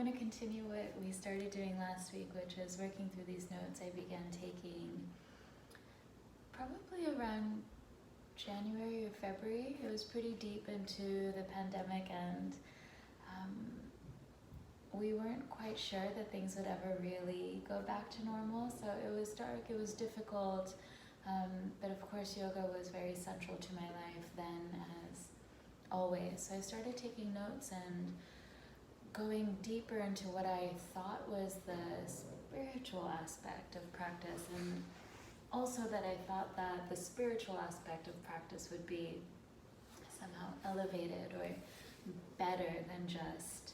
going to continue what we started doing last week, which is working through these notes I began taking probably around January or February. It was pretty deep into the pandemic, and we weren't quite sure that things would ever really go back to normal. So it was dark, it was difficult, but of course yoga was very central to my life then, as always. So I started taking notes and going deeper into what I thought was the spiritual aspect of practice, and also that I thought that the spiritual aspect of practice would be somehow elevated or better than just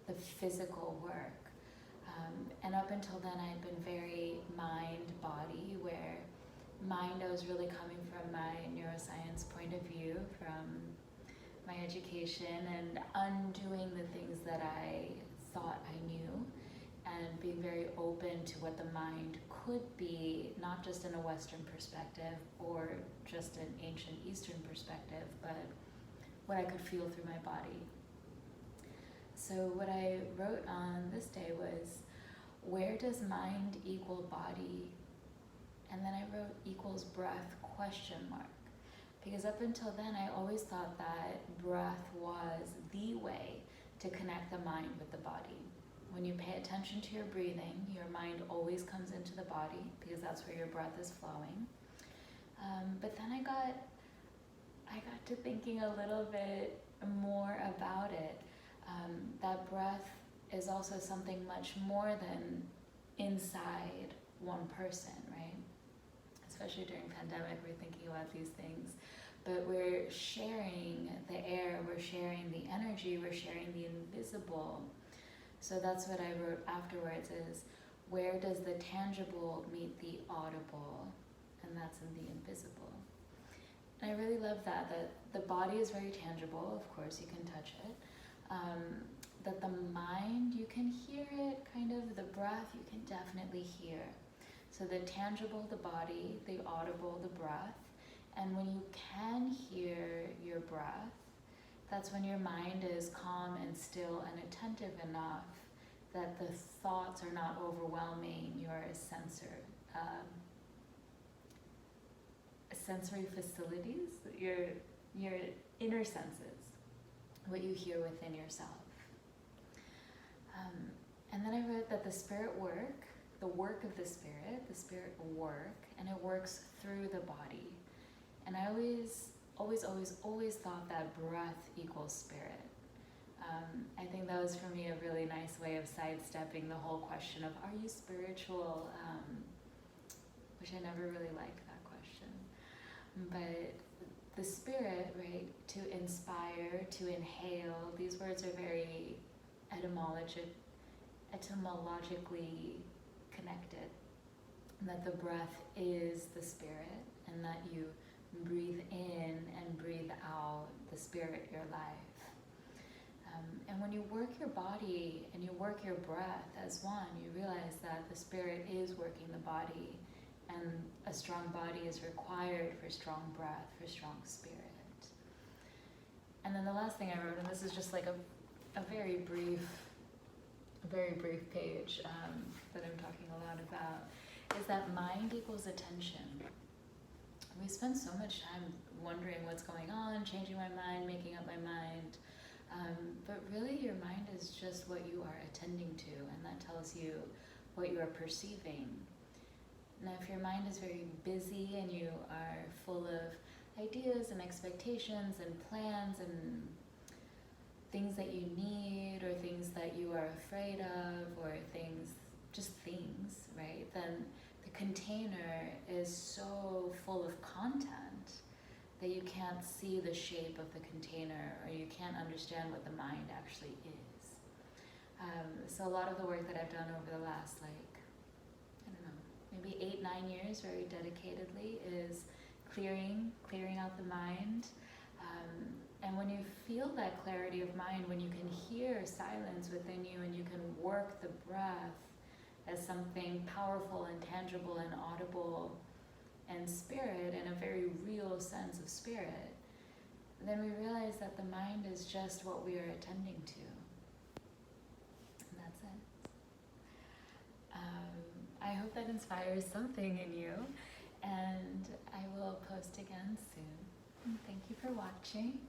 the physical work. And up until then I'd been very mind-body, where mind, I was really coming from my neuroscience point of view, from my education, and undoing the things that I thought I knew, and being very open to what the mind could be, not just in a Western perspective or just an ancient Eastern perspective, but what I could feel through my body. So what I wrote on this day was, where does mind equal body? And then I wrote equals breath question mark. Because up until then, I always thought that breath was the way to connect the mind with the body. When you pay attention to your breathing, your mind always comes into the body, because that's where your breath is flowing. But then I got to thinking a little bit more about it. That breath is also something much more than inside one person, right? Especially during pandemic, we're thinking about these things, but we're sharing the air, we're sharing the energy, we're sharing the invisible. So that's what I wrote afterwards, is where does the tangible meet the audible? And that's in the invisible. And I really love that the body is very tangible, of course you can touch it. That the mind, you can hear it, kind of, the breath, you can definitely hear. So the tangible, the body, the audible, the breath. And when you can hear your breath, that's when your mind is calm and still and attentive enough that the thoughts are not overwhelming your sensory facilities, your inner senses, what you hear within yourself. And then I wrote that the spirit work, the work of the spirit work, and it works through the body. And I always thought that breath equals spirit. I think that was for me a really nice way of sidestepping the whole question of, are you spiritual? Which I never really liked that question. But the spirit, right, to inspire, to inhale, these words are very etymologically connected. And that the breath is the spirit, and that you breathe in and breathe out the spirit, your life. And when you work your body and you work your breath as one, you realize that the spirit is working the body, and a strong body is required for strong breath, for strong spirit. And then the last thing I wrote, and this is just like a very brief page that I'm talking a lot about, is that mind equals attention. We spend so much time wondering what's going on, changing my mind, making up my mind. But really your mind is just what you are attending to, and that tells you what you are perceiving. Now if your mind is very busy and you are full of ideas and expectations and plans and things that you need, or things that you are afraid of, or just things, right? Then the container is so full of content that you can't see the shape of the container, or you can't understand what the mind actually is. So a lot of the work that I've done over the last, maybe 8-9 years, very dedicatedly, is clearing out the mind. And when you feel that clarity of mind, when you can hear silence within you, and you can work the breath as something powerful and tangible and audible and spirit, in a very real sense of spirit, then we realize that the mind is just what we are attending to. And that's it. hope that inspires something in you. And I will post again soon. And thank you for watching.